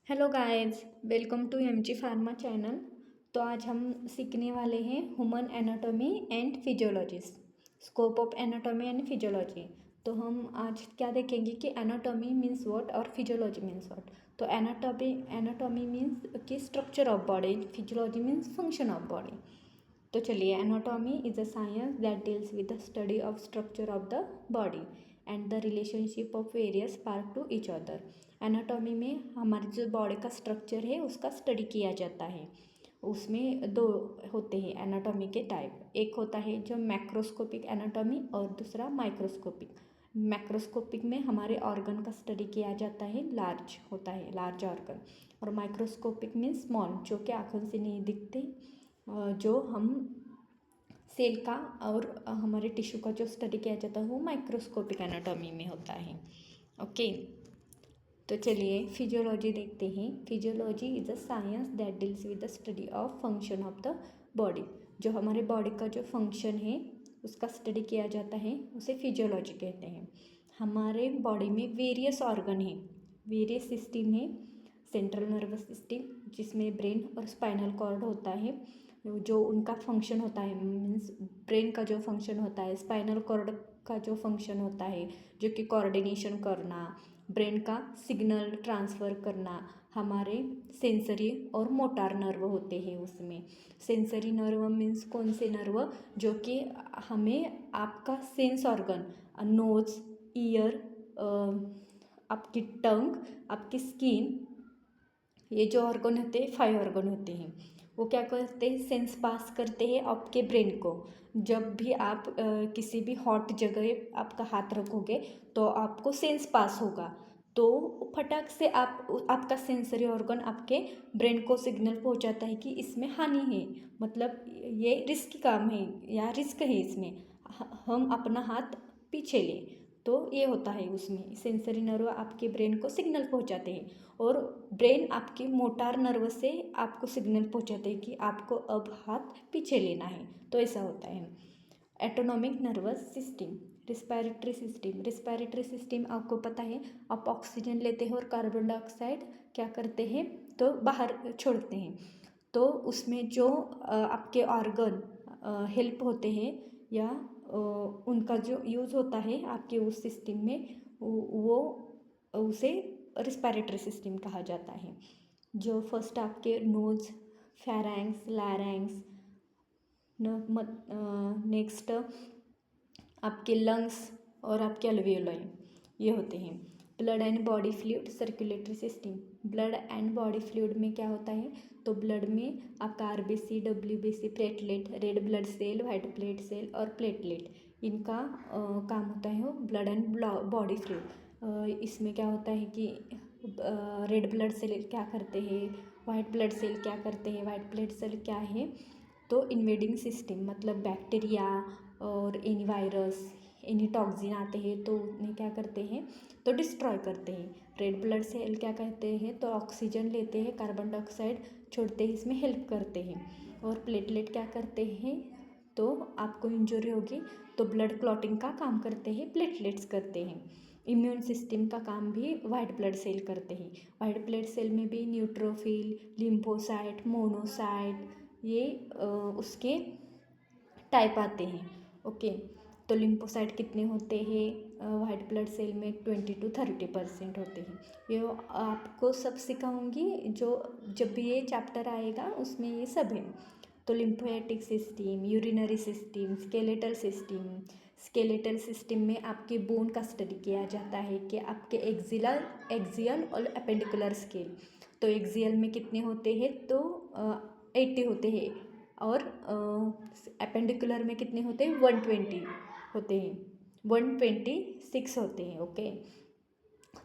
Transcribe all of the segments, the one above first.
Hello guys, welcome to MG pharma channel. तो आज हम सीखने वाले हैं human anatomy and physiology, scope of anatomy and physiology. तो हम आज क्या देखेंगे कि एनाटॉमी मीन्स व्हाट और फिजियोलॉजी मीन्स व्हाट। तो एनाटॉमी मीन्स कि structure of body, physiology means function of body. तो चलिए, anatomy is a science that deals with the study of structure of the body and the relationship of various part to each other. Anatomy में हमारी जो body का structure है उसका study किया जाता है। उसमें दो होते हैं एनाटॉमी के टाइप, एक होता है जो मैक्रोस्कोपिक एनाटॉमी और दूसरा माइक्रोस्कोपिक। मैक्रोस्कोपिक में हमारे ऑर्गन का स्टडी किया जाता है, लार्ज होता है, लार्ज ऑर्गन। और माइक्रोस्कोपिक मीन्स स्मॉल, जो कि आँखों से नहीं दिखते, जो हम सेल का और हमारे टिश्यू का जो स्टडी किया जाता है वो माइक्रोस्कोपिक एनाटॉमी में होता है। ओके, तो चलिए फिजियोलॉजी देखते हैं। Physiology is a science that deals with the study of function of the body. जो हमारे बॉडी का जो फंक्शन है उसका स्टडी किया जाता है, उसे फिजियोलॉजी कहते हैं। हमारे बॉडी में वेरियस ऑर्गन है, वेरियस सिस्टम है। सेंट्रल नर्वस सिस्टम, जिसमें ब्रेन और स्पाइनल कॉर्ड होता है, जो उनका फंक्शन होता है, मीन्स ब्रेन का जो फंक्शन होता है, स्पाइनल कॉर्ड का जो फंक्शन होता है जो कि कोऑर्डिनेशन करना, ब्रेन का सिग्नल ट्रांसफ़र करना। हमारे सेंसरी और मोटार नर्व होते हैं उसमें। सेंसरी नर्व मीन्स कौन से नर्व, जो कि हमें आपका सेंस ऑर्गन, नोज़, ईयर, आपकी टंग, आपकी स्किन, ये जो ऑर्गन होते हैं 5 ऑर्गन होते हैं, वो क्या करते हैं, सेंस पास करते हैं आपके ब्रेन को। जब भी आप किसी भी हॉट जगह आपका हाथ रखोगे तो आपको सेंस पास होगा, तो फटाक से आपका सेंसरी ऑर्गन आपके ब्रेन को सिग्नल पहुंचाता है कि इसमें हानि है, मतलब ये रिस्की काम है या रिस्क है इसमें, हम अपना हाथ पीछे लें। तो ये होता है, उसमें सेंसरी नर्व आपके ब्रेन को सिग्नल पहुंचाते हैं और ब्रेन आपके मोटार नर्व से आपको सिग्नल पहुंचाते हैं कि आपको अब हाथ पीछे लेना है। तो ऐसा होता है। Autonomic nervous system, respiratory system आपको पता है, आप ऑक्सीजन लेते हैं और कार्बन डाइऑक्साइड क्या करते हैं, तो बाहर छोड़ते हैं। तो उसमें जो आपके ऑर्गन हेल्प होते हैं या उनका जो यूज़ होता है आपके उस सिस्टम में, वो उसे रिस्पायरेटरी सिस्टम कहा जाता है। जो फर्स्ट आपके नोज़, फेरेंक्स, लैरिंक्स, नेक्स्ट आपके लंग्स और आपके अल्वियोलाई, ये होते हैं। Blood and body fluid, circulatory system. Blood and body fluid में क्या होता है, तो ब्लड में आपका RBC, WBC, platelet, red blood cell, white blood cell और प्लेटलेट, इनका काम होता है वो ब्लड एंड बॉडी फ्लूइड। इसमें क्या होता है कि रेड ब्लड सेल क्या करते हैं, वाइट ब्लड सेल क्या करते हैं। वाइट ब्लड सेल क्या है, तो इन्वेडिंग सिस्टम, मतलब बैक्टीरिया और एनी वायरस, एनी टॉक्सिन आते हैं तो उन्हें क्या करते हैं, तो डिस्ट्रॉय करते हैं। रेड ब्लड सेल क्या कहते हैं, तो ऑक्सीजन लेते हैं, कार्बन डाइऑक्साइड छोड़ते हैं, इसमें हेल्प करते हैं। और प्लेटलेट क्या करते हैं, तो आपको इंजरी होगी तो ब्लड क्लॉटिंग का काम करते हैं, प्लेटलेट्स करते हैं। इम्यून सिस्टम का काम भी वाइट ब्लड सेल करते हैं। वाइट ब्लड सेल में भी न्यूट्रोफिल, लिम्फोसाइट, मोनोसाइट, ये उसके टाइप आते हैं। ओके, तो लिम्फोसाइट कितने होते हैं वाइट ब्लड सेल में, 20 to 30% होते हैं। ये आपको सब सिखाऊंगी, जो जब भी ये चैप्टर आएगा उसमें ये सब है। तो lymphatic system, urinary system, skeletal system में आपके बोन का स्टडी किया जाता है कि आपके एक्सियल और एपेंडिकुलर स्केल। तो एक्सियल में कितने होते हैं, तो 80 होते हैं, और एपेंडिकुलर में कितने होते हैं, 120 होते हैं, 126 होते हैं। ओके,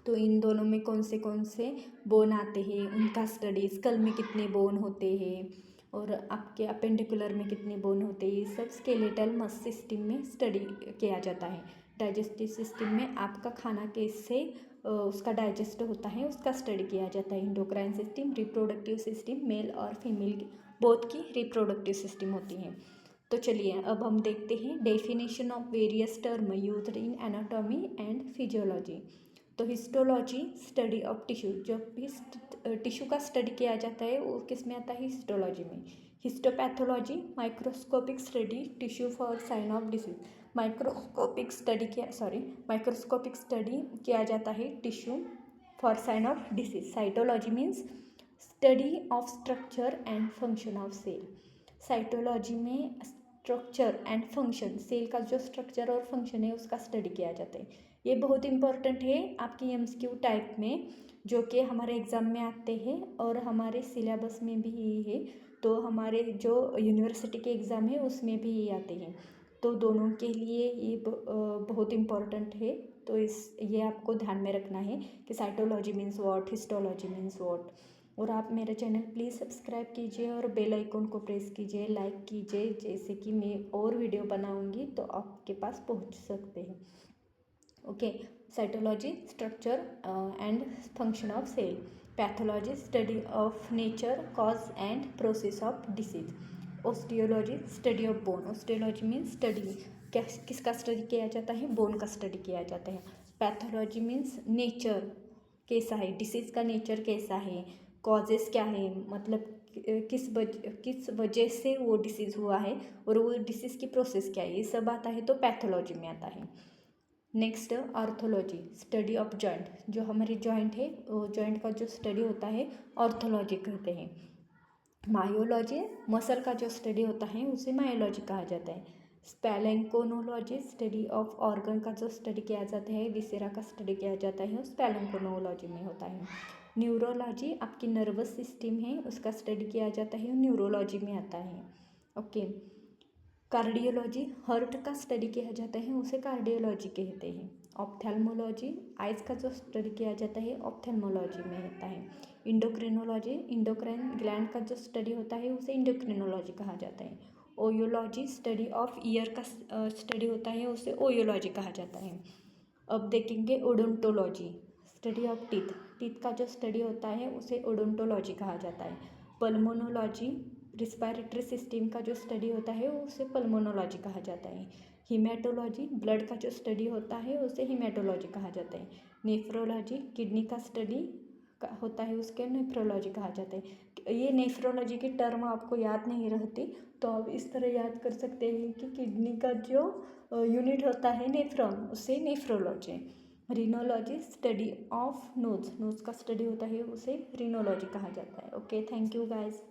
तो इन दोनों में कौन से बोन आते हैं उनका स्टडी, स्कल में कितने बोन होते हैं और आपके अपेंडिकुलर में कितने बोन होते हैं, ये सब स्केलेटल मस सिस्टम में स्टडी किया जाता है। डाइजेस्टिव सिस्टम में आपका खाना कैसे उसका डाइजेस्ट होता है उसका स्टडी किया जाता है। Endocrine system, reproductive system, male और फीमेल बोथ की रिप्रोडक्टिव सिस्टम होती है। तो चलिए अब हम देखते हैं definition of various term used in anatomy and physiology. तो हिस्टोलॉजी, स्टडी ऑफ टिश्यू, जब भी टिश्यू का स्टडी किया जाता है वो किस में आता है, हिस्टोलॉजी में। Histopathology microscopic study tissue for sign of disease, microscopic study किया जाता है tissue for sign of disease. Cytology means study of structure and function of cell. Cytology में स्ट्रक्चर एंड फंक्शन, सेल का जो स्ट्रक्चर और function है उसका study किया जाता है। ये बहुत इंपॉर्टेंट है आपकी एमसीक्यू टाइप में, जो कि हमारे एग्ज़ाम में आते हैं और हमारे सिलेबस में भी यही है। तो हमारे जो यूनिवर्सिटी के एग्ज़ाम है उसमें भी ये आते हैं, तो दोनों के लिए ये बहुत इम्पॉर्टेंट है। तो ये आपको ध्यान में रखना है कि cytology means what, histology means what. और आप मेरा चैनल प्लीज़ सब्सक्राइब कीजिए और बेल आइकन को प्रेस कीजिए, लाइक कीजिए, जैसे कि मैं और वीडियो बनाऊंगी तो आपके पास पहुंच सकते हैं। Okay, cytology structure and function of cell. Pathology study of nature, cause and process of disease. Osteology study of bone, osteology means study, किसका स्टडी किया जाता है, बोन का स्टडी किया जाता है। पैथोलॉजी मीन्स नेचर कैसा है, डिसीज़ का नेचर कैसा है, कॉजेस क्या है, मतलब किस वजह से वो डिसीज़ हुआ है और वो डिसीज़ की प्रोसेस क्या है, ये सब आता है तो पैथोलॉजी में आता है। Next orthology study of joint, जो हमारी जॉइंट है वो जॉइंट का जो स्टडी होता है ऑर्थोलॉजी कहते हैं। मायोलॉजी मसल का जो स्टडी होता है उसे मायोलॉजी कहा जाता है। स्पेलेंकोनोलॉजी स्टडी ऑफ ऑर्गन का जो स्टडी किया जाता है, विसेरा का स्टडी किया जाता है, स्पेलेंकोनोलॉजी में होता है। न्यूरोलॉजी आपकी नर्वस सिस्टम है उसका स्टडी किया जाता है, न्यूरोलॉजी में आता है। ओके, कार्डियोलॉजी हार्ट का स्टडी किया जाता है उसे कार्डियोलॉजी कहते हैं। ऑप्थेल्मोलॉजी आइज का जो स्टडी किया जाता है ऑप्थेल्मोलॉजी में होता है। इंडोक्रिनोलॉजी इंडोक्राइन ग्लैंड का जो स्टडी होता है उसे इंडोक्रिनोलॉजी कहा जाता है। ओयोलॉजी स्टडी ऑफ ईयर का स्टडी होता है उसे ओयोलॉजी कहा जाता है। अब देखेंगे odontology study of teeth, teeth का जो स्टडी होता है उसे ओडोंटोलॉजी कहा जाता है। पल्मोनोलॉजी रिस्पायरेटरी सिस्टम का जो स्टडी होता है उसे पल्मोनोलॉजी कहा जाता है। हीमेटोलॉजी ब्लड का जो स्टडी होता है उसे हीमेटोलॉजी कहा जाता है। नेफ्रोलॉजी किडनी का स्टडी होता है उसके नेफ्रोलॉजी कहा जाता है। ये नेफ्रोलॉजी की टर्म आपको याद नहीं रहती तो आप इस तरह याद कर सकते हैं कि किडनी का जो यूनिट होता है नेफ्रॉन उसे nephrology. Rhinology study of nose, nose का स्टडी होता है उसे रीनोलॉजी कहा जाता है। Okay, thank you guys.